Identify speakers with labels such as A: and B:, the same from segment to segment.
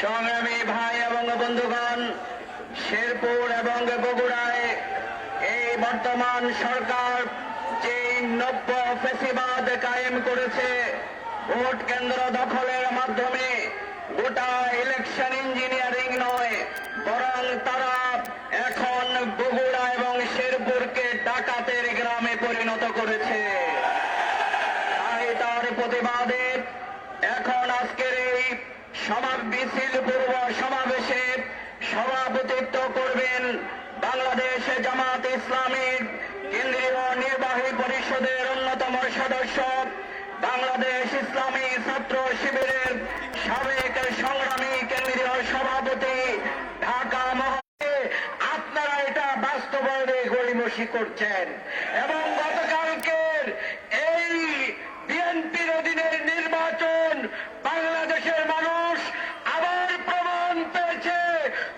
A: সংগ্রামী ভাই এবং বন্ধুগণ, শেরপুর এবং বগুড়ায় এই বর্তমান সরকার যে নব্য ফ্যাসিবাদ কায়েম করেছে, ভোট কেন্দ্র দখলের মাধ্যমে গোটা ইলেকশন ইঞ্জিনিয়ারিং নয়, বরং তারা এখন বগুড়া এবং শেরপুরকে ডাকাতের গ্রামে পরিণত করেছে। তাই তার প্রতিবাদে এখন আজকের এই মিছিল পূর্ব সমাবেশে সভাপতিত্ব করবেন বাংলাদেশ জামাত ইসলামীর কেন্দ্রীয় নির্বাহী পরিষদের অন্যতম সদস্য, বাংলাদেশ ইসলামী ছাত্র শিবিরের সাবেক সংগ্রামী কেন্দ্রীয় সভাপতি, ঢাকা মহানগরে। আপনারা এটা বাস্তবায়নে গড়িমসি করছেন এবং গতকালকের এই বিএনপির অধীনের নির্বাচন বাংলাদেশের মানুষ আবার প্রমাণ পেয়েছে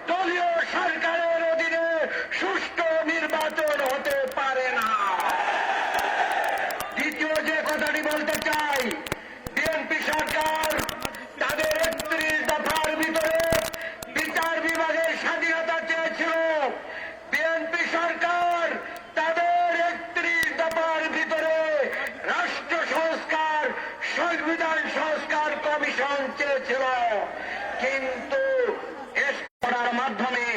A: দলীয় সরকারের অধীনে সুষ্ঠু নির্বাচন হতে পারে না। দ্বিতীয় যে কথাটি বলতে চাই, বিএনপি সরকার তাদের ৩১ দফার ভিতরে বিচার বিভাগের স্বাধীনতা চেয়েছিল। বিএনপি সরকার তাদের ৩১ দফার ভিতরে রাষ্ট্র সংস্কার, সংবিধান সংস্কার কমিশন চেয়েছিল, কিন্তু করার মাধ্যমে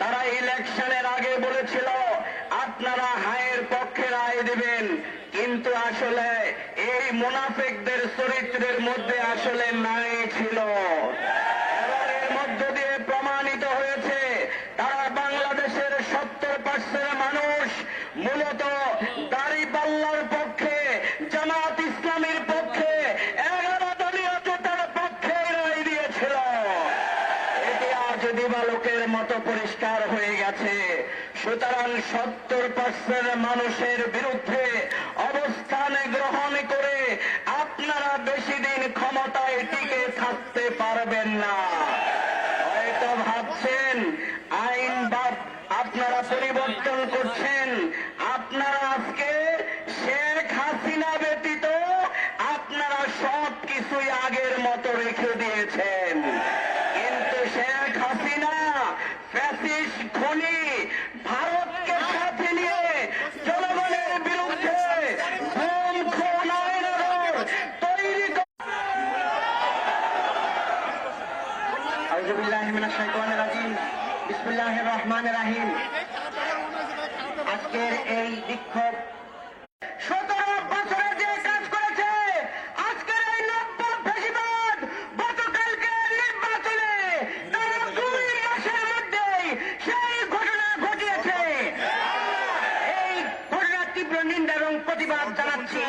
A: তারা ইলেকশনের আগে বলেছিল আপনারা হায়ের পক্ষে রায় দিবেন, কিন্তু আসলে এই মুনাফিকদের চরিত্রের মধ্যে আসলে নাই ছিল এবং এর মধ্য দিয়ে প্রমাণিত হয়েছে তারা বাংলাদেশের ৭০% মানুষ মূলত দাঁড়িপাল্লার পক্ষে, জামাত ইসলামীর পক্ষে, 11 দলীয় জোটের পক্ষে রায় দিয়েছিল। এটি আজ দিবালোকের মতো পরিষ্কার হয়ে গেছে। সুতরাং ৭০% মানুষের বিরুদ্ধে অবস্থান গ্রহণ করে আপনারা বেশি দিন ক্ষমতায় টিকে থাকতে পারবেন না। হয়তো ভাবছেন আইন বা আপনারা পরিবর্তন করছেন, আপনারা আজকে শেখ হাসিনা ব্যতীত আপনারা সব কিছুই আগের মতো রেখে দিয়েছেন, কিন্তু শেখ হাসিনা ফ্যাসিস্ট খুনি ভারতকে সাথে নিয়ে জনগণের বিরুদ্ধে খুন খুন আইন তৈরি বিসমিল্লাহির রহমানির রহিম। আজকের এই বিক্ষোভ ১৭ বছরে যে কাজ করেছে, আজকের এই নব্য ফ্যাসিবাদ গতকালকে নির্বাচনে তারা ২ মাসের মধ্যেই সেই ঘটনা ঘটিয়েছে। এই ঘটনার তীব্র নিন্দা এবং প্রতিবাদ জানাচ্ছি।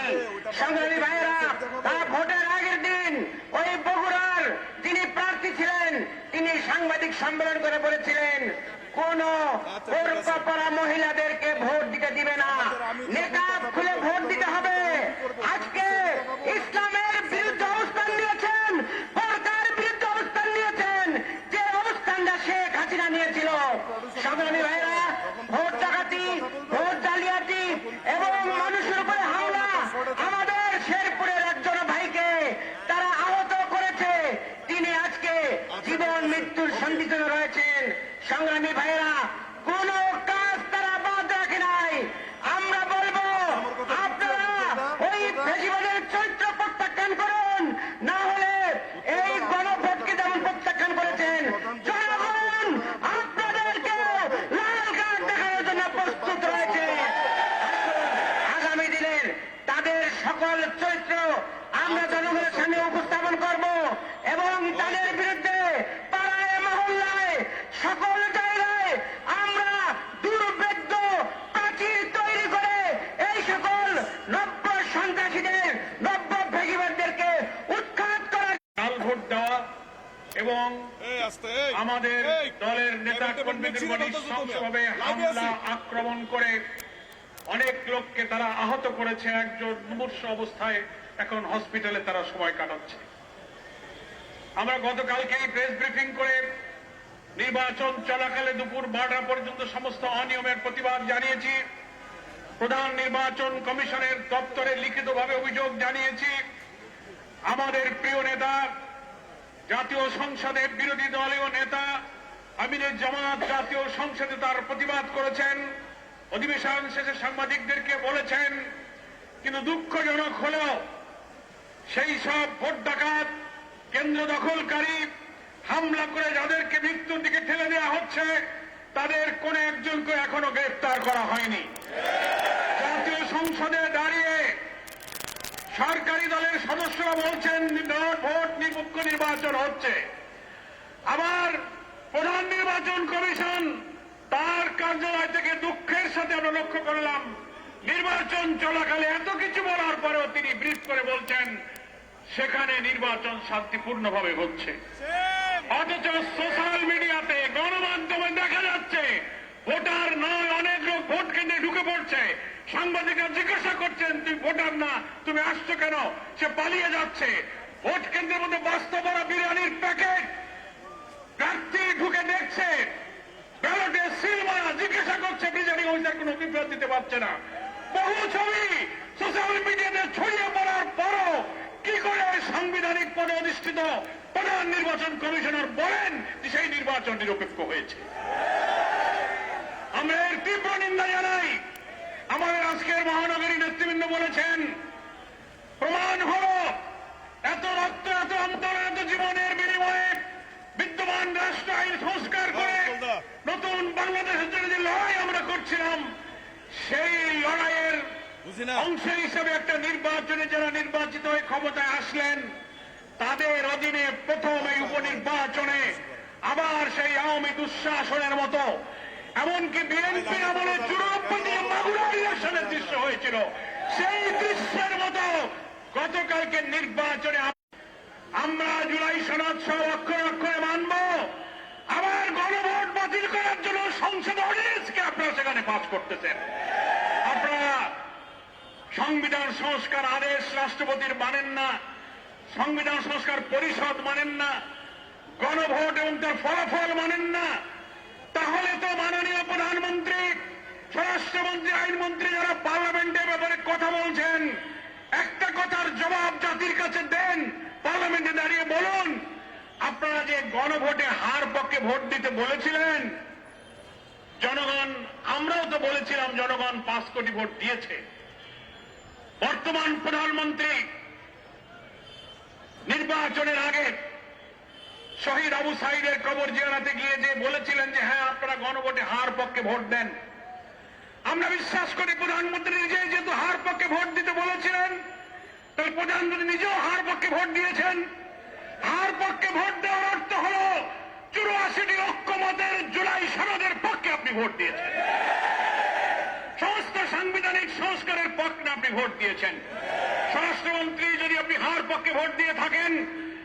A: সংগ্রামী ভাইয়েরা, তা ভোটের আগের দিন ওই বগুড়ার যিনি প্রার্থী ছিলেন তিনি সাংবাদিক সম্মেলন করে বলেছিলেন কোন বোরকা পরা মহিলাদেরকে ভোট দিতে দিবে না, নেকাব খুলে ভোট দিতে হবে। আজকে ইসলামের বিরুদ্ধে অবস্থান নিয়েছেন, বোরকার বিরুদ্ধে অবস্থান নিয়েছেন, যে অবস্থানটা শেখ হাসিনা নিয়েছিল। সংগ্রামী ভাইরা, ভোট ডাকাতি, ভোট জালিয়াতি এবং মানুষের উপরে হামলা, আমাদের শেরপুরের একজন ভাইকে তারা আহত করেছে, তিনি আজকে জীবন মৃত্যুর সন্ধিক্ষণে রয়েছেন। সংগ্রামী ভাইয়েরা, কোন কাজ তারা বাদ রাখে নাই। আমরা বলবো আপনারা ওই ফ্যাসিবাদের চরিত্র প্রত্যাখ্যান করুন, না হলে এই গণভোটকে যেমন প্রত্যাখ্যান করেছেন, জনগণ আপনাদেরকে লাল কার্ড দেখানোর জন্য প্রস্তুত রয়েছে। আগামী দিনের তাদের সকল চরিত্র আমরা জনগণের সামনে উপস্থাপন করব এবং তাদের বিরুদ্ধে পাড়ায় মহল্লায় সকল জায়গায় আমরা দুর্ভেদ্য প্রাচীর তৈরি করে এই সকল নব্য সন্ত্রাসীদের, নব্য ফ্যাসিবাদদেরকে উৎখাত করার
B: জাল ভোট দেওয়া এবং আমাদের দলের নেতা কর্মীদের উপর নৃশংসভাবে হামলা আক্রমণ করে অনেক লোককে তারা আহত করেছে। একজন মুমূর্ষু অবস্থায় এখন হসপিটালে তারা সময় কাটাচ্ছে। আমরা গতকালকে প্রেস ব্রিফিং করে নির্বাচন চলাকালে দুপুর 12টা পর্যন্ত সমস্ত অনিয়মের প্রতিবাদ জানিয়েছি। প্রধান নির্বাচন কমিশনের দপ্তরে লিখিতভাবে অভিযোগ জানিয়েছি। আমাদের প্রিয় নেতা জাতীয় সংসদে বিরোধী দলীয় নেতা আমিনুল জামাত জাতীয় সংসদে তার প্রতিবাদ করেছেন, অধিবেশন শেষে সাংবাদিকদেরকে বলেছেন। কিন্তু দুঃখজনক হলেও সেই সব ভোট ডাকাত, কেন্দ্র দখলকারী, হামলা করে যাদেরকে মৃত্যুর দিকে ঠেলে দেওয়া হচ্ছে, তাদের কোন একজনকে এখনো গ্রেফতার করা হয়নি। জাতীয় সংসদে দাঁড়িয়ে সরকারি দলের সদস্যরা বলছেন ভোট নিরপেক্ষ নির্বাচন হচ্ছে। আবার প্রধান নির্বাচন কমিশন তার কার্যালয় থেকে দুঃখের সাথে আমরা লক্ষ্য করলাম, নির্বাচন চলাকালে এত কিছু বলার পরেও তিনি ব্রিফ করে বলছেন সেখানে নির্বাচন শান্তিপূর্ণভাবে হচ্ছে। অথচ সোশ্যাল মিডিয়াতে, গণমাধ্যমে দেখা যাচ্ছে ভোটার নয়, অনেক লোক ভোট কেন্দ্রে ঢুকে পড়ছে। সাংবাদিকরা জিজ্ঞাসা করছেন তুমি ভোটার না, তুমি আসছো কেন? সে পালিয়ে যাচ্ছে। ভোট কেন্দ্রের মধ্যে বাস্তবরা বিরিয়ানির প্যাকেট, প্রার্থী ঢুকে দেখছে ব্যালটে সিল মারা, জিজ্ঞাসা করছে প্রিজাইডিং অফিসার কোন অভিপ্রায় দিতে পারছে না। বহু ছবি সোশ্যাল মিডিয়াতে ছড়িয়ে পড়ার পরও কি করে সাংবিধানিক পদে অধিষ্ঠিত প্রধান নির্বাচন কমিশনার বলেন যে সেই নির্বাচন নিরপেক্ষ হয়েছে? আমরা এর তীব্র নিন্দা জানাই। আমাদের আজকের মহানগরী নেতৃবৃন্দ বলেছেন, প্রমাণ হল এত রক্ত, এত আন্দোলন, এত জীবনের বিনিময়ে বিদ্যমান রাষ্ট্র আইন সংস্কার করে নতুন বাংলাদেশের জন্য যে লড়াই আমরা করছিলাম, সেই লড়াইয়ের অংশ হিসেবে একটা নির্বাচনে যারা নির্বাচিত হয়ে ক্ষমতায় আসলেন, তাদের অধীনে প্রথম এই উপনির্বাচনে আবার সেই আওয়ামী দুঃশাসনের মতো, এমনকি বিএনপি আমলে চূড়ান্ত মাগুরা ইলেকশনের দৃশ্য হয়েছিল, সেই দৃশ্যের মতো গতকালকে নির্বাচনে আমরা জুলাই সনদ সহ অক্ষরে অক্ষরে মানব। আবার গণভোট বাতিল করার জন্য সংসদ অর্ডিন্যান্সকে আপনারা সেখানে পাস করতেছেন। আপনারা সংবিধান সংস্কার আদেশ রাষ্ট্রপতির মানেন না, সংবিধান সংস্কার পরিষদ মানেন না, গণভোট এবং তার ফলাফল মানেন না। তাহলে তো মাননীয় প্রধানমন্ত্রী, স্বরাষ্ট্রমন্ত্রী, আইনমন্ত্রী যারা পার্লামেন্টের ব্যাপারে কথা বলছেন, একটা কথার জবাব জাতির কাছে দেন। পার্লামেন্টে দাঁড়িয়ে বলুন, আপনারা যে গণভোটে হার পক্ষে ভোট দিতে বলেছিলেন, জনগণ, আমরাও তো বলেছিলাম জনগণ 5 কোটি ভোট দিয়েছে। বর্তমান প্রধানমন্ত্রী নির্বাচনের আগে শহীদ আবু সাইদের কবর জিয়ারতে গিয়ে যে বলেছিলেন যে হ্যাঁ আপনারা গণভোটে হার পক্ষে ভোট দেন, আমরা বিশ্বাস করি প্রধানমন্ত্রী নিজে যেহেতু হার পক্ষে ভোট দিতে বলেছিলেন, তাহলে প্রধানমন্ত্রী নিজেও হার পক্ষে ভোট দিয়েছেন। হার পক্ষে ভোট দেওয়ার অর্থ হল 84 লক্ষ মতের জুলাই সনদের পক্ষে আপনি ভোট দিয়েছেন, সমস্ত সাংবিধানিক সংস্কারের পক্ষে আপনি ভোট দিয়েছেন। স্বরাষ্ট্রমন্ত্রী যদি আপনি হার পক্ষে ভোট দিয়ে থাকেন,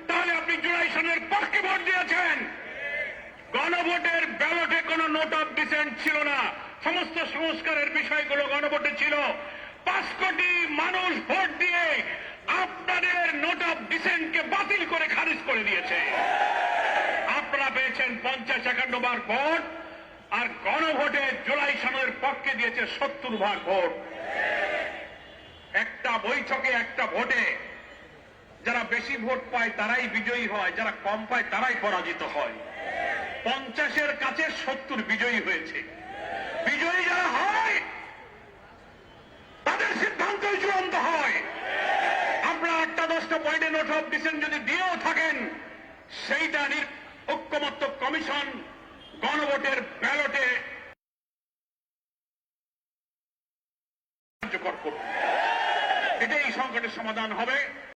B: তাহলে আপনি জুলাই সনদের পক্ষে ভোট দিয়েছেন। গণভোটের ব্যালটে কোনো নোট অফ ডিসেন্ট ছিল না, সমস্ত সংস্কারের বিষয়গুলো গণভোটে ছিল। 5 কোটি মানুষ ভোট দিয়ে আপনাদের নোট অফ ডিসেন্টকে বাতিল করে খারিজ করে দিয়েছে। আপনারা পেয়েছেন 50-51 বার ভোট, আর গণভোটে জুলাই সনদের পক্ষে দিয়েছে 70 ভাগ ভোট। একটা বৈঠকে, একটা ভোটে যারা বেশি ভোট পায় তারাই বিজয়ী হয়, যারা কম পায় তারাই পরাজিত হয়। 50-এর কাছে 70 বিজয়ী হয়েছে। বিজয়ী যারা হয় তাদের সিদ্ধান্তই চূড়ান্ত হয়। আপনারা 8-10টা পয়েন্টে নোট অফ ডিসেন্ট যদি দিয়েও থাকেন, সেইটা ঐক্যমত্য কমিশন গণভোটের ব্যালটে কার্যকর করবে। এটাই সংকটের সমাধান হবে।